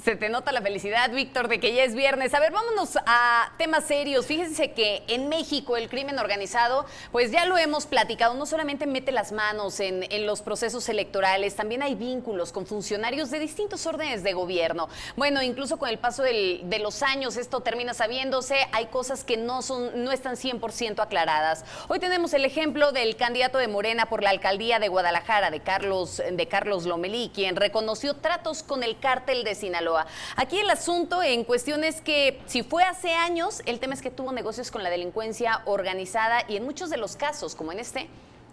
Se te nota la felicidad, Víctor, de que ya es viernes. A ver, vámonos a temas serios. Fíjense que en México el crimen organizado, pues ya lo hemos platicado, no solamente mete las manos en los procesos electorales, también hay vínculos con funcionarios de distintos órdenes de gobierno. Bueno, incluso con el paso de los años esto termina sabiéndose, hay cosas que no están 100% aclaradas. Hoy tenemos el ejemplo del candidato de Morena por la alcaldía de Guadalajara, de Carlos Lomelí, quien reconoció tratos con el cártel de Sinaloa. Aquí el asunto en cuestión es que si fue hace años, el tema es que tuvo negocios con la delincuencia organizada y en muchos de los casos, como en este,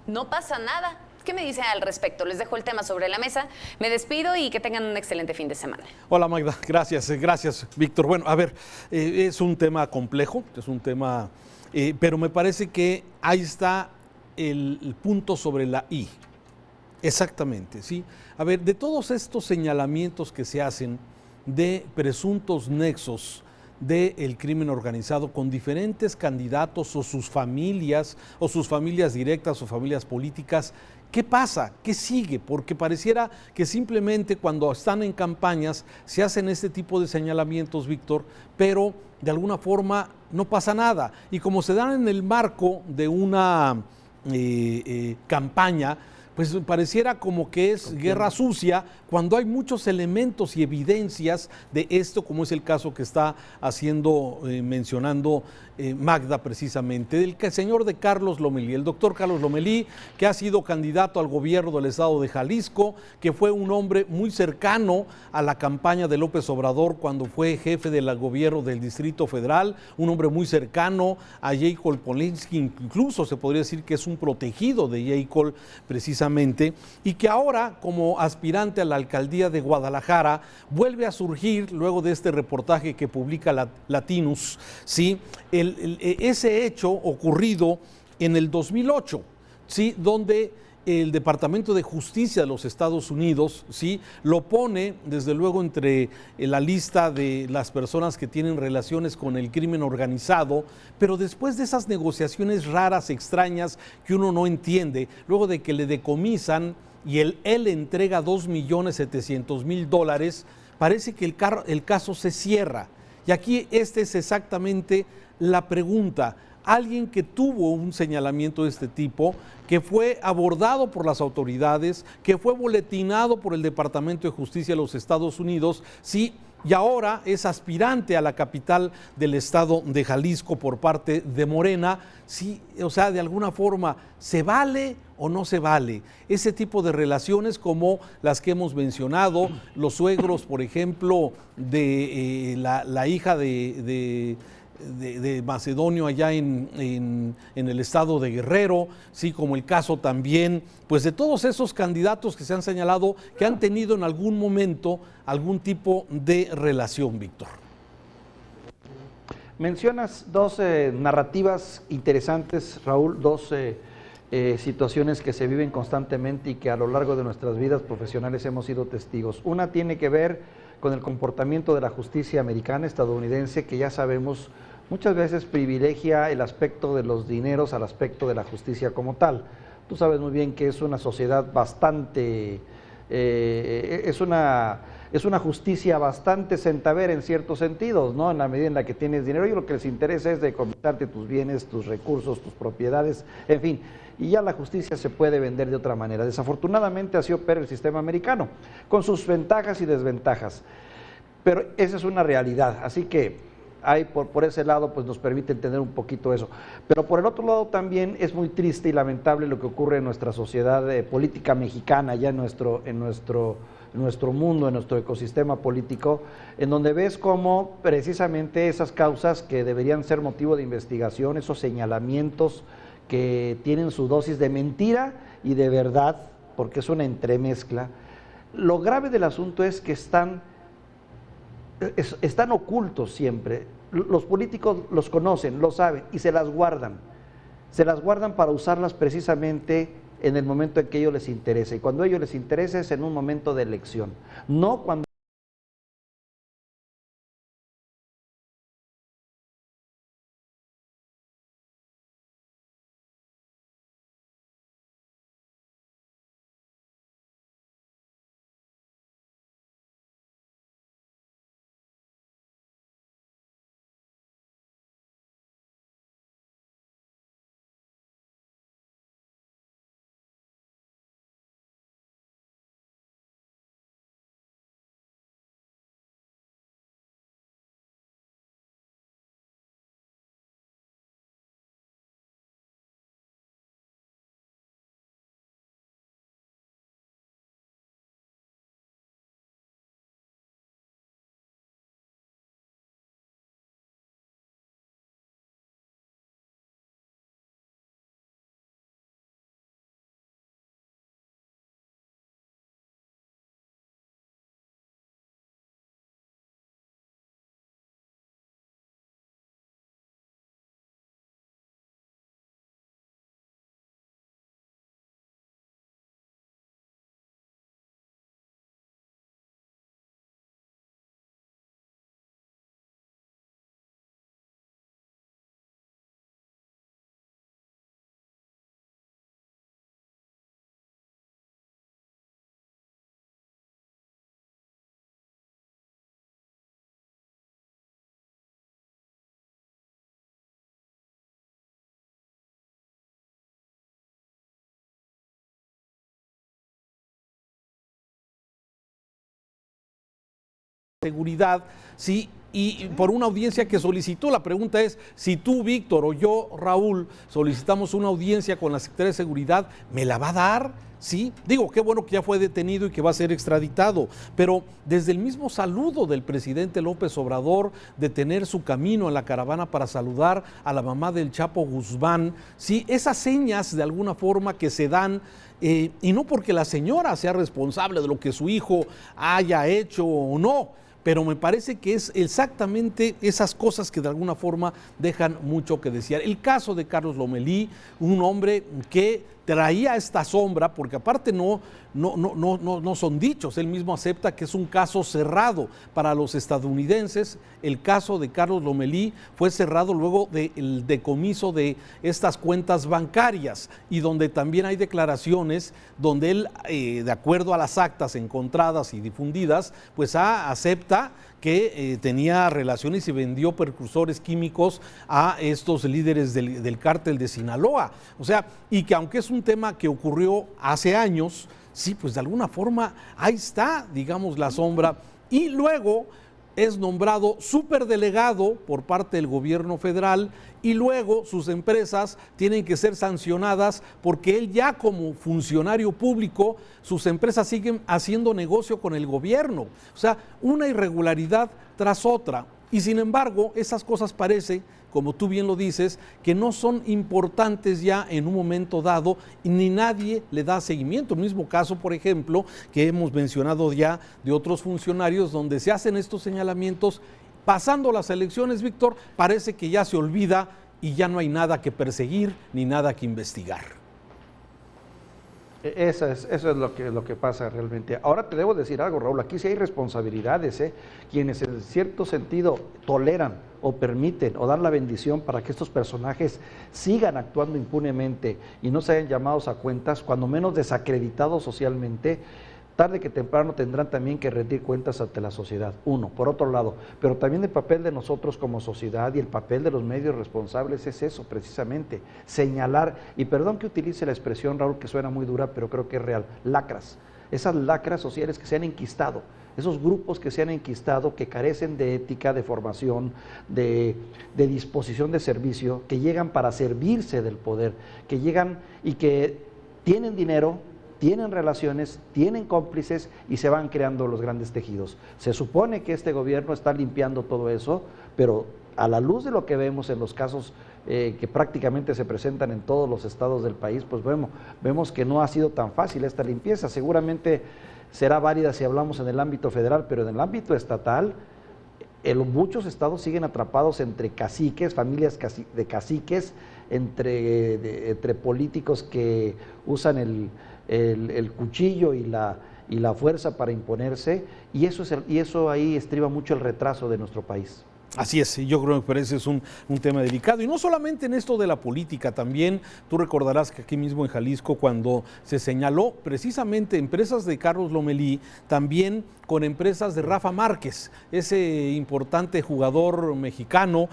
no pasa nada. ¿Qué me dicen al respecto? Les dejo el tema sobre la mesa. Me despido y que tengan un excelente fin de semana. Hola Magda, gracias, Víctor. Bueno, a ver, es un tema complejo, es un tema, pero me parece que ahí está el punto sobre la I. Exactamente, ¿sí? A ver, de todos estos señalamientos que se hacen de presuntos nexos del crimen organizado con diferentes candidatos o sus familias directas o familias políticas, ¿qué pasa? ¿Qué sigue? Porque pareciera que simplemente cuando están en campañas se hacen este tipo de señalamientos, Víctor, pero de alguna forma no pasa nada. Y como se dan en el marco de una campaña, pues pareciera como que es guerra sucia cuando hay muchos elementos y evidencias de esto, como es el caso que está mencionando Magda precisamente, del señor de Carlos Lomelí, el doctor Carlos Lomelí, que ha sido candidato al gobierno del estado de Jalisco, que fue un hombre muy cercano a la campaña de López Obrador cuando fue jefe del gobierno del Distrito Federal, un hombre muy cercano a Jacob Polensky, incluso se podría decir que es un protegido de Jacob precisamente, y que ahora como aspirante a la alcaldía de Guadalajara vuelve a surgir luego de este reportaje que publica Latinus, ¿sí? Ese hecho ocurrido en el 2008, ¿sí? Donde el Departamento de Justicia de los Estados Unidos, ¿sí?, lo pone desde luego entre la lista de las personas que tienen relaciones con el crimen organizado, pero después de esas negociaciones raras, extrañas, que uno no entiende, luego de que le decomisan y él entrega $2.700.000, parece que el caso se cierra. Y aquí esta es exactamente la pregunta. Alguien que tuvo un señalamiento de este tipo, que fue abordado por las autoridades, que fue boletinado por el Departamento de Justicia de los Estados Unidos, sí, y ahora es aspirante a la capital del estado de Jalisco por parte de Morena, sí, o sea, de alguna forma, ¿se vale o no se vale ese tipo de relaciones como las que hemos mencionado, los suegros, por ejemplo, de la hija de Macedonio allá en el estado de Guerrero, sí, como el caso también, pues de todos esos candidatos que se han señalado que han tenido en algún momento algún tipo de relación, Víctor? Mencionas dos narrativas interesantes, Raúl, dos situaciones que se viven constantemente y que a lo largo de nuestras vidas profesionales hemos sido testigos. Una tiene que ver con el comportamiento de la justicia americana, estadounidense, que ya sabemos muchas veces privilegia el aspecto de los dineros al aspecto de la justicia como tal. Tú sabes muy bien que es una sociedad bastante, es una justicia bastante centavera en ciertos sentidos, ¿no? En la medida en la que tienes dinero, y lo que les interesa es decomisarte tus bienes, tus recursos, tus propiedades, en fin. Y ya la justicia se puede vender de otra manera. Desafortunadamente así opera el sistema americano, con sus ventajas y desventajas. Pero esa es una realidad, así que hay por ese lado pues nos permite entender un poquito eso. Pero por el otro lado también es muy triste y lamentable lo que ocurre en nuestra sociedad política mexicana, ya en nuestro mundo, en nuestro ecosistema político, en donde ves cómo precisamente esas causas que deberían ser motivo de investigación, esos señalamientos que tienen su dosis de mentira y de verdad, porque es una entremezcla, lo grave del asunto es que están ocultos siempre. Los políticos los conocen, lo saben y se las guardan para usarlas precisamente en el momento en que a ellos les interesa, y cuando a ellos les interesa es en un momento de elección, no cuando seguridad, sí, y por una audiencia que solicitó. La pregunta es, si tú, Víctor, o yo, Raúl, solicitamos una audiencia con la Secretaría de Seguridad, ¿me la va a dar? Sí, digo, qué bueno que ya fue detenido y que va a ser extraditado, pero desde el mismo saludo del presidente López Obrador, de tener su camino en la caravana para saludar a la mamá del Chapo Guzmán, sí, esas señas de alguna forma que se dan, y no porque la señora sea responsable de lo que su hijo haya hecho o no, pero me parece que es exactamente esas cosas que de alguna forma dejan mucho que desear. El caso de Carlos Lomelí, un hombre que traía esta sombra, porque aparte no son dichos, él mismo acepta que es un caso cerrado para los estadounidenses. El caso de Carlos Lomelí fue cerrado luego del decomiso de estas cuentas bancarias, y donde también hay declaraciones donde él, de acuerdo a las actas encontradas y difundidas, pues acepta que tenía relaciones y vendió precursores químicos a estos líderes del cártel de Sinaloa. O sea, y que aunque es un tema que ocurrió hace años, sí, pues de alguna forma ahí está, digamos, la sombra. Y luego es nombrado superdelegado por parte del gobierno federal, y luego sus empresas tienen que ser sancionadas porque él, ya como funcionario público, sus empresas siguen haciendo negocio con el gobierno. O sea, una irregularidad tras otra. Y sin embargo, esas cosas parece, como tú bien lo dices, que no son importantes ya en un momento dado, y ni nadie le da seguimiento. El mismo caso, por ejemplo, que hemos mencionado ya de otros funcionarios, donde se hacen estos señalamientos. Pasando las elecciones, Víctor, parece que ya se olvida y ya no hay nada que perseguir ni nada que investigar. Eso es lo que pasa realmente. Ahora te debo decir algo, Raúl, aquí sí hay responsabilidades, quienes en cierto sentido toleran o permiten o dan la bendición para que estos personajes sigan actuando impunemente y no se hayan llamados a cuentas, cuando menos desacreditados socialmente. Tarde que temprano tendrán también que rendir cuentas ante la sociedad, uno. Por otro lado, pero también el papel de nosotros como sociedad y el papel de los medios responsables es eso, precisamente, señalar, y perdón que utilice la expresión, Raúl, que suena muy dura, pero creo que es real, lacras, esas lacras sociales que se han enquistado, esos grupos que se han enquistado, que carecen de ética, de formación, de disposición de servicio, que llegan para servirse del poder, que llegan y que tienen dinero, tienen relaciones, tienen cómplices y se van creando los grandes tejidos. Se supone que este gobierno está limpiando todo eso, pero a la luz de lo que vemos en los casos que prácticamente se presentan en todos los estados del país, pues vemos que no ha sido tan fácil esta limpieza. Seguramente será válida si hablamos en el ámbito federal, pero en el ámbito estatal, muchos estados siguen atrapados entre caciques, familias de caciques, entre políticos que usan el cuchillo y la fuerza para imponerse, y eso ahí estriba mucho el retraso de nuestro país. Así es, yo creo que ese es un tema delicado, y no solamente en esto de la política, también tú recordarás que aquí mismo en Jalisco, cuando se señaló precisamente empresas de Carlos Lomelí, también con empresas de Rafa Márquez, ese importante jugador mexicano,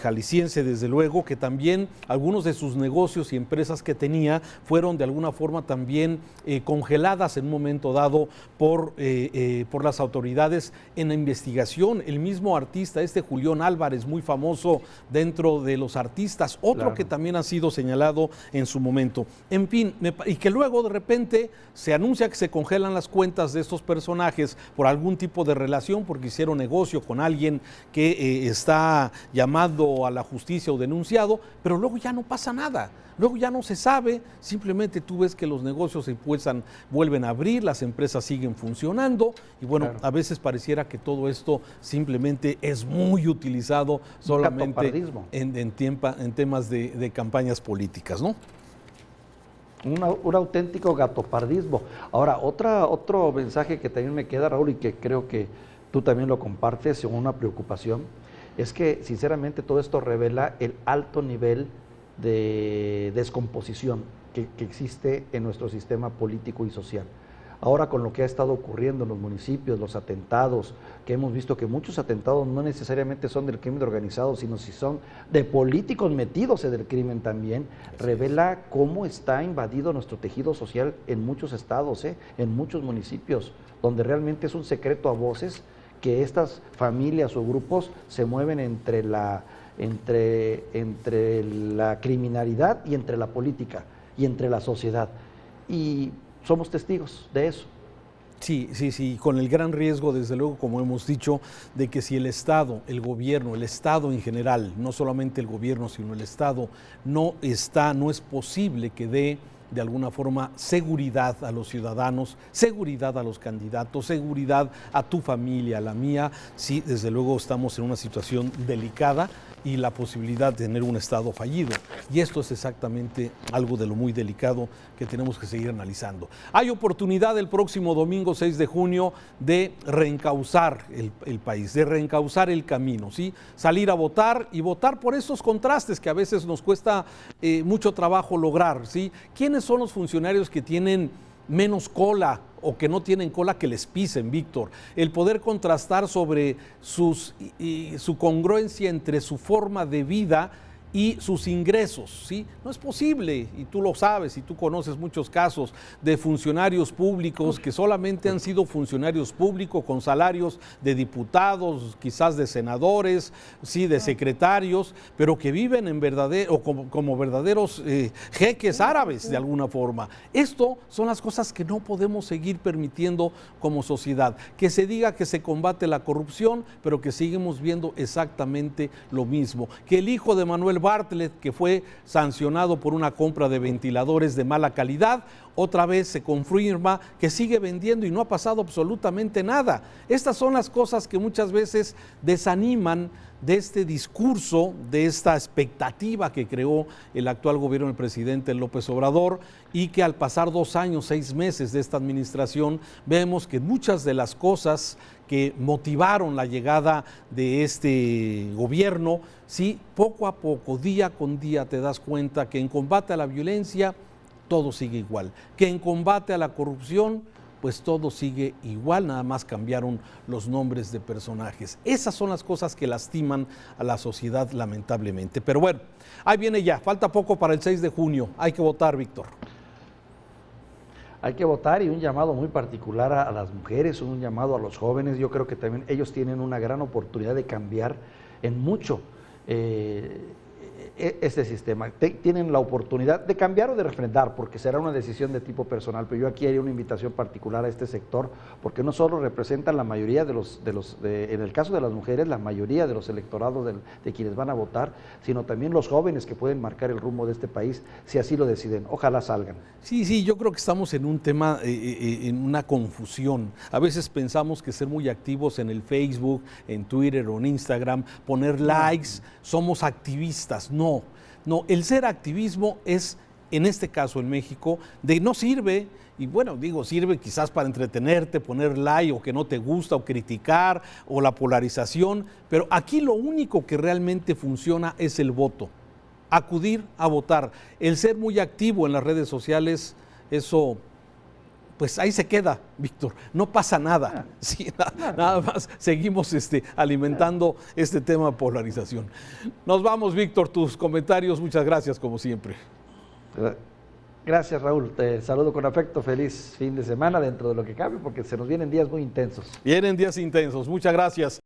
jalisciense desde luego, que también algunos de sus negocios y empresas que tenía fueron de alguna forma también congeladas en un momento dado por las autoridades en la investigación. El mismo artista, Julián Álvarez, muy famoso dentro de los artistas, otro claro, que también ha sido señalado en su momento. En fin, y que luego de repente se anuncia que se congelan las cuentas de estos personajes por algún tipo de relación, porque hicieron negocio con alguien que está llamado a la justicia o denunciado, pero luego ya no pasa nada. Luego ya no se sabe, simplemente tú ves que los negocios se vuelven a abrir, las empresas siguen funcionando, y bueno, claro, a veces pareciera que todo esto simplemente es muy utilizado solamente en temas de campañas políticas, ¿no? Un auténtico gatopardismo. Ahora, otro mensaje que también me queda, Raúl, y que creo que tú también lo compartes, una preocupación, es que sinceramente todo esto revela el alto nivel de descomposición que existe en nuestro sistema político y social. Ahora, con lo que ha estado ocurriendo en los municipios, los atentados, que hemos visto que muchos atentados no necesariamente son del crimen organizado, sino si son de políticos metidos en el crimen también, revela cómo está invadido nuestro tejido social en muchos estados, en muchos municipios, donde realmente es un secreto a voces que estas familias o grupos se mueven entre la criminalidad y entre la política y entre la sociedad. Y somos testigos de eso. Sí, con el gran riesgo, desde luego, como hemos dicho, de que si el Estado, el gobierno, el Estado en general, no solamente el gobierno, sino el Estado, no es posible que dé de alguna forma seguridad a los ciudadanos, seguridad a los candidatos, seguridad a tu familia, a la mía. Sí, desde luego estamos en una situación delicada y la posibilidad de tener un Estado fallido. Y esto es exactamente algo de lo muy delicado que tenemos que seguir analizando. Hay oportunidad el próximo domingo 6 de junio de reencauzar el país, de reencauzar el camino, ¿sí? Salir a votar y votar por estos contrastes que a veces nos cuesta mucho trabajo lograr, ¿sí? ¿Quiénes son los funcionarios que tienen menos cola o que no tienen cola que les pisen, Víctor? El poder contrastar sobre su congruencia entre su forma de vida y sus ingresos, ¿sí? No es posible, y tú lo sabes, y tú conoces muchos casos de funcionarios públicos que solamente han sido funcionarios públicos con salarios de diputados, quizás de senadores, sí, de secretarios, pero que viven como verdaderos jeques árabes de alguna forma. Esto son las cosas que no podemos seguir permitiendo como sociedad, que se diga que se combate la corrupción, pero que seguimos viendo exactamente lo mismo, que el hijo de Manuel Bartlett, que fue sancionado por una compra de ventiladores de mala calidad, otra vez se confirma que sigue vendiendo y no ha pasado absolutamente nada. Estas son las cosas que muchas veces desaniman de este discurso, de esta expectativa que creó el actual gobierno del presidente López Obrador, y que al pasar 2 años, 6 meses de esta administración, vemos que muchas de las cosas que motivaron la llegada de este gobierno, sí, poco a poco, día con día, te das cuenta que en combate a la violencia todo sigue igual, que en combate a la corrupción pues todo sigue igual, nada más cambiaron los nombres de personajes. Esas son las cosas que lastiman a la sociedad, lamentablemente. Pero bueno, ahí viene ya, falta poco para el 6 de junio, hay que votar, Víctor. Hay que votar, y un llamado muy particular a las mujeres, un llamado a los jóvenes. Yo creo que también ellos tienen una gran oportunidad de cambiar en mucho este sistema. Tienen la oportunidad de cambiar o de refrendar, porque será una decisión de tipo personal, pero yo aquí haría una invitación particular a este sector, porque no solo representan la mayoría en el caso de las mujeres, la mayoría de los electorados de quienes van a votar, sino también los jóvenes que pueden marcar el rumbo de este país, si así lo deciden. Ojalá salgan. Sí, yo creo que estamos en un tema, en una confusión. A veces pensamos que ser muy activos en el Facebook, en Twitter o en Instagram, poner likes, somos activistas. No, el ser activismo es, en este caso en México, no sirve, y bueno, sirve quizás para entretenerte, poner like o que no te gusta, o criticar, o la polarización, pero aquí lo único que realmente funciona es el voto, acudir a votar. El ser muy activo en las redes sociales, eso pues ahí se queda, Víctor, no pasa nada, sí, nada más seguimos alimentando este tema de polarización. Nos vamos, Víctor, tus comentarios, muchas gracias como siempre. Gracias, Raúl, te saludo con afecto, feliz fin de semana dentro de lo que cabe, porque se nos vienen días muy intensos. Vienen días intensos, muchas gracias.